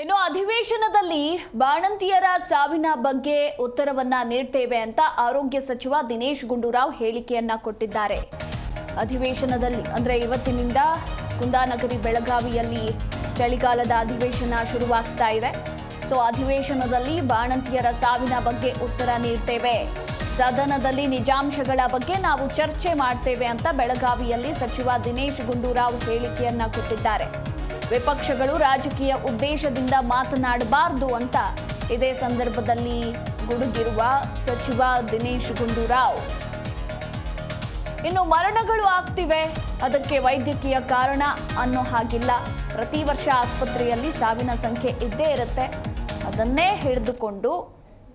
ಇನ್ನು ಅಧಿವೇಶನದಲ್ಲಿ ಬಾಣಂತಿಯರ ಸಾವಿನ ಬಗ್ಗೆ ಉತ್ತರವನ್ನ ನೀಡ್ತೇವೆ ಅಂತ ಆರೋಗ್ಯ ಸಚಿವ ದಿನೇಶ್ ಗುಂಡೂರಾವ್ ಹೇಳಿಕೆಯನ್ನ ಕೊಟ್ಟಿದ್ದಾರೆ. ಅಧಿವೇಶನದಲ್ಲಿ ಅಂದ್ರೆ ಇವತ್ತಿನಿಂದ ಕುಂದಾನಗರಿ ಬೆಳಗಾವಿಯಲ್ಲಿ ಚಳಿಗಾಲದ ಅಧಿವೇಶನ ಶುರುವಾಗ್ತಾ ಇದೆ. ಅಧಿವೇಶನದಲ್ಲಿ ಬಾಣಂತಿಯರ ಸಾವಿನ ಬಗ್ಗೆ ಉತ್ತರ ನೀಡ್ತೇವೆ, ಸದನದಲ್ಲಿ ನಿಜಾಂಶಗಳ ಬಗ್ಗೆ ನಾವು ಚರ್ಚೆ ಮಾಡ್ತೇವೆ ಅಂತ ಬೆಳಗಾವಿಯಲ್ಲಿ ಸಚಿವ ದಿನೇಶ್ ಗುಂಡೂರಾವ್ ಹೇಳಿಕೆಯನ್ನ ಕೊಟ್ಟಿದ್ದಾರೆ. ವಿಪಕ್ಷಗಳು ರಾಜಕೀಯ ಉದ್ದೇಶದಿಂದ ಮಾತನಾಡಬಾರದು ಅಂತ ಇದೇ ಸಂದರ್ಭದಲ್ಲಿ ಗುಡುಗಿರುವ ಸಚಿವ ದಿನೇಶ್ ಗುಂಡೂರಾವ್. ಇನ್ನು ಮರಣಗಳು ಆಗ್ತಿವೆ, ಅದಕ್ಕೆ ವೈದ್ಯಕೀಯ ಕಾರಣ ಅನ್ನೋ ಹಾಗಿಲ್ಲ. ಪ್ರತಿ ವರ್ಷ ಆಸ್ಪತ್ರೆಯಲ್ಲಿ ಸಾವಿನ ಸಂಖ್ಯೆ ಇದ್ದೇ ಇರುತ್ತೆ. ಅದನ್ನೇ ಹಿಡಿದುಕೊಂಡು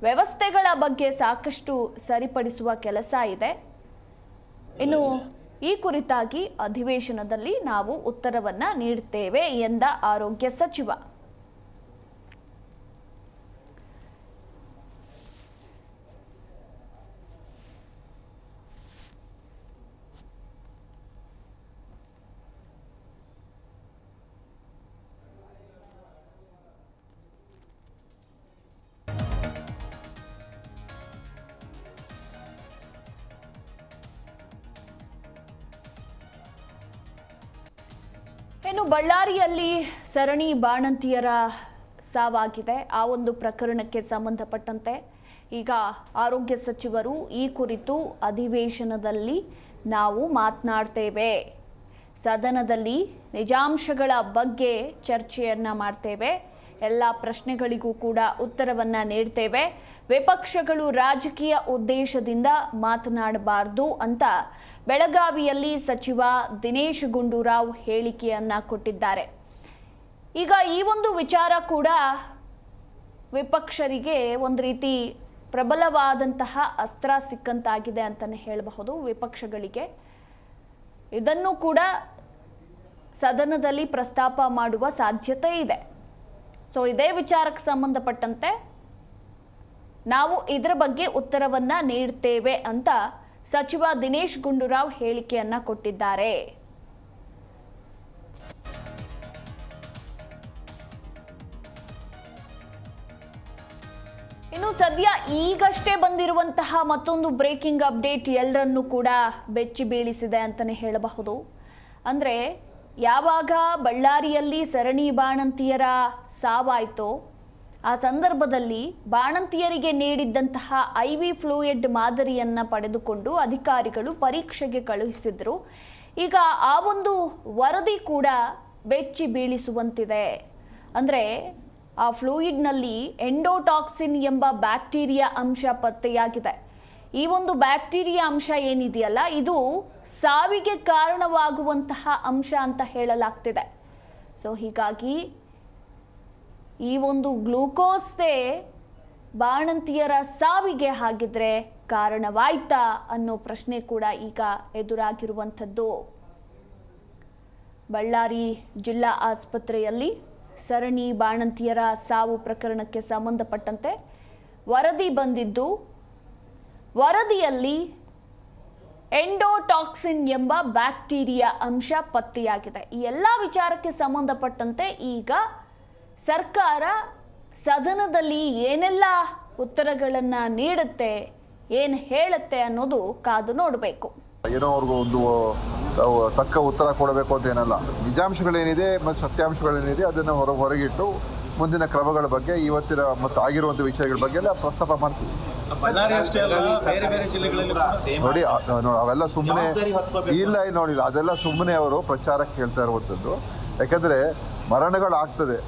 ವ್ಯವಸ್ಥೆಗಳ ಬಗ್ಗೆ ಸಾಕಷ್ಟು ಸರಿಪಡಿಸುವ ಕೆಲಸ ಇದೆ. ಇನ್ನು ಈ ಕುರಿತಾಗಿ ಅಧಿವೇಶನದಲ್ಲಿ ನಾವು ಉತ್ತರವನ್ನ ನೀಡುತ್ತೇವೆ ಎಂದ ಆರೋಗ್ಯ ಸಚಿವ. ಇನ್ನು ಬಳ್ಳಾರಿಯಲ್ಲಿ ಸರಣಿ ಬಾಣಂತಿಯರ ಸಾವಾಗಿದೆ. ಆ ಒಂದು ಪ್ರಕರಣಕ್ಕೆ ಸಂಬಂಧಪಟ್ಟಂತೆ ಈಗ ಆರೋಗ್ಯ ಸಚಿವರು ಈ ಕುರಿತು ಅಧಿವೇಶನದಲ್ಲಿ ನಾವು ಮಾತನಾಡ್ತೇವೆ, ಸದನದಲ್ಲಿ ನಿಜಾಂಶಗಳ ಬಗ್ಗೆ ಚರ್ಚೆಯನ್ನ ಮಾಡ್ತೇವೆ, ಎಲ್ಲ ಪ್ರಶ್ನೆಗಳಿಗೂ ಕೂಡ ಉತ್ತರವನ್ನ ನೀಡ್ತೇವೆ, ವಿಪಕ್ಷಗಳು ರಾಜಕೀಯ ಉದ್ದೇಶದಿಂದ ಮಾತನಾಡಬಾರದು ಅಂತ ಬೆಳಗಾವಿಯಲ್ಲಿ ಸಚಿವ ದಿನೇಶ್ ಗುಂಡೂರಾವ್ ಹೇಳಿಕೆಯನ್ನ ಕೊಟ್ಟಿದ್ದಾರೆ. ಈಗ ಈ ಒಂದು ವಿಚಾರ ಕೂಡ ವಿಪಕ್ಷರಿಗೆ ಒಂದು ರೀತಿ ಪ್ರಬಲವಾದಂತಹ ಅಸ್ತ್ರ ಸಿಕ್ಕಂತಾಗಿದೆ ಅಂತಲೇ ಹೇಳಬಹುದು. ವಿಪಕ್ಷಗಳಿಗೆ ಇದನ್ನು ಕೂಡ ಸದನದಲ್ಲಿ ಪ್ರಸ್ತಾಪ ಮಾಡುವ ಸಾಧ್ಯತೆ ಇದೆ. ಇದೇ ವಿಚಾರಕ್ಕೆ ಸಂಬಂಧಪಟ್ಟಂತೆ ನಾವು ಇದರ ಬಗ್ಗೆ ಉತ್ತರವನ್ನ ನೀಡ್ತೇವೆ ಅಂತ ಸಚಿವ ದಿನೇಶ್ ಗುಂಡೂರಾವ್ ಹೇಳಿಕೆಯನ್ನ ಕೊಟ್ಟಿದ್ದಾರೆ. ಇನ್ನು ಸದ್ಯ ಈಗಷ್ಟೇ ಬಂದಿರುವಂತಹ ಮತ್ತೊಂದು ಬ್ರೇಕಿಂಗ್ ಅಪ್ಡೇಟ್ ಎಲ್ಲರನ್ನೂ ಕೂಡ ಬೆಚ್ಚಿ ಬೀಳಿಸಿದೆ ಅಂತಾನೆ ಹೇಳಬಹುದು. ಅಂದ್ರೆ ಯಾವಾಗ ಬಳ್ಳಾರಿಯಲ್ಲಿ ಸರಣಿ ಬಾಣಂತಿಯರ ಸಾವಾಯಿತೋ ಆ ಸಂದರ್ಭದಲ್ಲಿ ಬಾಣಂತಿಯರಿಗೆ ನೀಡಿದ್ದಂತಹ IV ಫ್ಲೂಯಿಡ್ ಮಾದರಿಯನ್ನ ಪಡೆದುಕೊಂಡು ಅಧಿಕಾರಿಗಳು ಪರೀಕ್ಷೆಗೆ ಕಳುಹಿಸಿದ್ರು. ಈಗ ಆ ಒಂದು ವರದಿ ಕೂಡ ಬೆಚ್ಚಿ ಬೀಳಿಸುವಂತಿದೆ. ಅಂದರೆ ಆ ಫ್ಲೂಯಿಡ್ನಲ್ಲಿ ಎಂಡೋಟಾಕ್ಸಿನ್ ಎಂಬ ಬ್ಯಾಕ್ಟೀರಿಯಾ ಅಂಶ ಪತ್ತೆಯಾಗಿದೆ. ಈ ಒಂದು ಬ್ಯಾಕ್ಟೀರಿಯಾ ಅಂಶ ಏನಿದೆಯಲ್ಲ, ಇದು ಸಾವಿಗೆ ಕಾರಣವಾಗುವಂತಹ ಅಂಶ ಅಂತ ಹೇಳಲಾಗ್ತಿದೆ. ಹೀಗಾಗಿ ಈ ಒಂದು ಗ್ಲೂಕೋಸ್ದೇ ಬಾಣಂತಿಯರ ಸಾವಿಗೆ ಹಾಗಿದ್ರೆ ಕಾರಣವಾಯ್ತಾ ಅನ್ನೋ ಪ್ರಶ್ನೆ ಕೂಡ ಈಗ ಎದುರಾಗಿರುವಂಥದ್ದು. ಬಳ್ಳಾರಿ ಜಿಲ್ಲಾ ಆಸ್ಪತ್ರೆಯಲ್ಲಿ ಸರಣಿ ಬಾಣಂತಿಯರ ಸಾವು ಪ್ರಕರಣಕ್ಕೆ ಸಂಬಂಧಪಟ್ಟಂತೆ ವರದಿ ಬಂದಿದ್ದು, ವರದಿಯಲ್ಲಿ ಎಂಡೋಟಾಕ್ಸಿನ್ ಎಂಬ ಬ್ಯಾಕ್ಟೀರಿಯಾ ಅಂಶ ಪತ್ತೆಯಾಗಿದೆ. ಈ ಎಲ್ಲ ವಿಚಾರಕ್ಕೆ ಸಂಬಂಧಪಟ್ಟಂತೆ ಈಗ ಸರ್ಕಾರ ಸದನದಲ್ಲಿ ಏನೆಲ್ಲ ಉತ್ತರಗಳನ್ನ ನೀಡುತ್ತೆ, ಏನು ಹೇಳುತ್ತೆ ಅನ್ನೋದು ಕಾದು ನೋಡಬೇಕು. ಏನೋ ಅವ್ರಿಗೂ ಒಂದು ತಕ್ಕ ಉತ್ತರ ಕೊಡಬೇಕು ಅಂತ ಏನಲ್ಲ. ನಿಜಾಂಶಗಳೇನಿದೆ ಮತ್ತು ಸತ್ಯಾಂಶಗಳೇನಿದೆ ಅದನ್ನು ಹೊರಗಿಟ್ಟು ಮುಂದಿನ ಕ್ರಮಗಳ ಬಗ್ಗೆ ಇವತ್ತಿನ ಮತ್ತು ಆಗಿರುವಂಥ ವಿಷಯಗಳ ಬಗ್ಗೆ ಎಲ್ಲ ಪ್ರಸ್ತಾಪ ಮಾಡ್ತೀವಿ. ನೋಡಿ ಅವೆಲ್ಲ ಸುಮ್ಮನೆ ಇಲ್ಲ, ನೋಡಿಲ್ಲ, ಅದೆಲ್ಲ ಸುಮ್ಮನೆ ಅವರು ಪ್ರಚಾರಕ್ಕೆ ಹೇಳ್ತಾ ಇರುವಂಥದ್ದು. ಯಾಕಂದರೆ ಮರಣಗಳಾಗ್ತದೆ,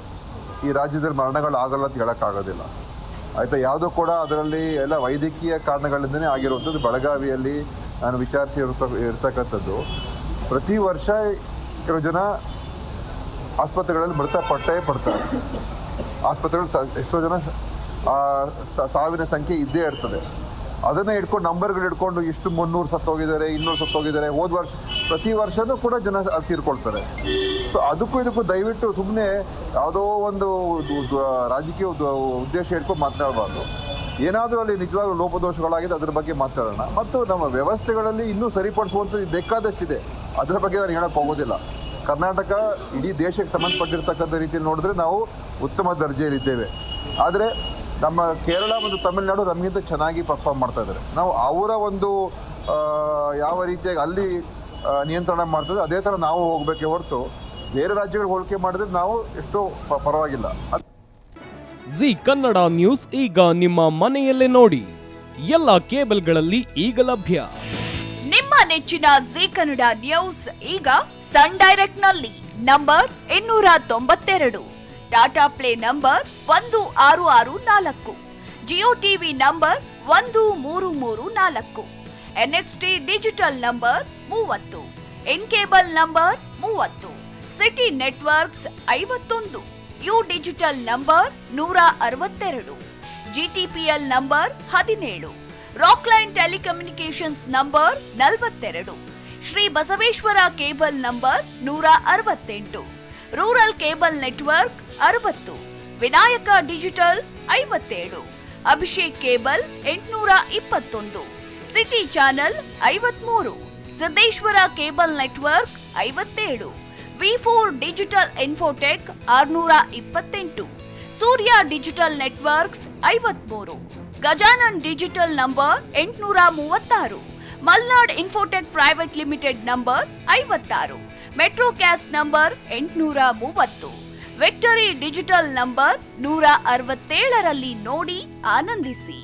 ಈ ರಾಜ್ಯದಲ್ಲಿ ಮರಣಗಳಾಗಲ್ಲ ಅಂತ ಹೇಳೋಕ್ಕಾಗೋದಿಲ್ಲ, ಆಯಿತಾ. ಯಾವುದೂ ಕೂಡ ಅದರಲ್ಲಿ ಎಲ್ಲ ವೈದ್ಯಕೀಯ ಕಾರಣಗಳಿಂದನೇ ಆಗಿರುವಂಥದ್ದು. ಬೆಳಗಾವಿಯಲ್ಲಿ ನಾನು ವಿಚಾರಿಸಿ ಇರ್ತಕ್ಕಂಥದ್ದು, ಪ್ರತಿ ವರ್ಷ ಕೆಲವು ಜನ ಆಸ್ಪತ್ರೆಗಳಲ್ಲಿ ಮೃತಪಟ್ಟೇ ಪಡ್ತಾರೆ. ಆಸ್ಪತ್ರೆಗಳು ಎಷ್ಟೋ ಜನ ಸಾವಿನ ಸಂಖ್ಯೆ ಇದ್ದೇ ಇರ್ತದೆ. ಅದನ್ನು ಇಟ್ಕೊಂಡು ನಂಬರ್ಗಳು ಇಟ್ಕೊಂಡು ಇಷ್ಟು 300 ಸತ್ತೋಗಿದ್ದಾರೆ, 200 ಸತ್ತೋಗಿದ್ದಾರೆ, ಹೋದ ವರ್ಷ ಪ್ರತಿ ವರ್ಷವೂ ಕೂಡ ಜನ ತೀರ್ಕೊಳ್ತಾರೆ. ಅದಕ್ಕೂ ಇದಕ್ಕೂ ದಯವಿಟ್ಟು ಸುಮ್ಮನೆ ಯಾವುದೋ ಒಂದು ರಾಜಕೀಯ ಉದ್ದೇಶ ಇಟ್ಕೊಂಡು ಮಾತನಾಡಬಾರ್ದು. ಏನಾದರೂ ಅಲ್ಲಿ ನಿಜವಾಗ್ಲೂ ಲೋಪದೋಷಗಳಾಗಿದೆ ಅದರ ಬಗ್ಗೆ ಮಾತಾಡೋಣ. ಮತ್ತು ನಮ್ಮ ವ್ಯವಸ್ಥೆಗಳಲ್ಲಿ ಇನ್ನೂ ಸರಿಪಡಿಸುವಂಥದ್ದು ಬೇಕಾದಷ್ಟಿದೆ, ಅದರ ಬಗ್ಗೆ ನಾನು ಹೇಳೋಕ್ಕೆ ಹೋಗೋದಿಲ್ಲ. ಕರ್ನಾಟಕ ಇಡೀ ದೇಶಕ್ಕೆ ಸಂಬಂಧಪಟ್ಟಿರ್ತಕ್ಕಂಥ ರೀತಿಯಲ್ಲಿ ನೋಡಿದ್ರೆ ನಾವು ಉತ್ತಮ ದರ್ಜೆಯಲ್ಲಿದ್ದೇವೆ. ಆದರೆ ನಮ್ಮ ಕೇರಳ ಮತ್ತು ತಮಿಳುನಾಡು ನಮಗಿಂತ ಚೆನ್ನಾಗಿ ಪರ್ಫಾರ್ಮ್ ಮಾಡ್ತಾ ಇದ್ದಾರೆ. ನಾವು ಅವರ ಒಂದು ಯಾವ ರೀತಿಯಾಗಿ ಅಲ್ಲಿ ನಿಯಂತ್ರಣ ಮಾಡ್ತದೆ ಅದೇ ಥರ ನಾವು ಹೋಗಬೇಕೇ ಹೊರತು ಬೇರೆ ರಾಜ್ಯಗಳಿಗೆ ಹೋಲಿಕೆ ಮಾಡಿದ್ರೆ ನಾವು ಎಷ್ಟೋ ಪರವಾಗಿಲ್ಲ. ಜಿ ಕನ್ನಡ ನ್ಯೂಸ್ ಈಗ ನಿಮ್ಮ ಮನೆಯಲ್ಲೇ ನೋಡಿ, ಎಲ್ಲ ಕೇಬಲ್ಗಳಲ್ಲಿ ಈಗ ಲಭ್ಯ. ನಿಮ್ಮ ನೆಚ್ಚಿನ ಜಿ ಕನ್ನಡ ನ್ಯೂಸ್ ಈಗ ಸನ್ ಡೈರೆಕ್ಟ್ ನಲ್ಲಿ number 292, Tata play number 1664, Jio TV number 1334, NXT digital number 30, in cable number 30, city networks 51, U digital number 162, GTPL number 17, Rockline telecommunications number 42, Shri Basaveshwara cable number 168, rural cable network 60, Vinayaka digital 57, Abhishek cable 821, city channel 53, Siddeshwara cable network 57, V4 digital Infotech 628, Surya digital networks 53, Gajanan digital number 836, Malnad Infotech private limited number 56, Metrocast number 830, Victory digital number 167ರಲ್ಲಿ ನೋಡಿ ಆನಂದಿಸಿ.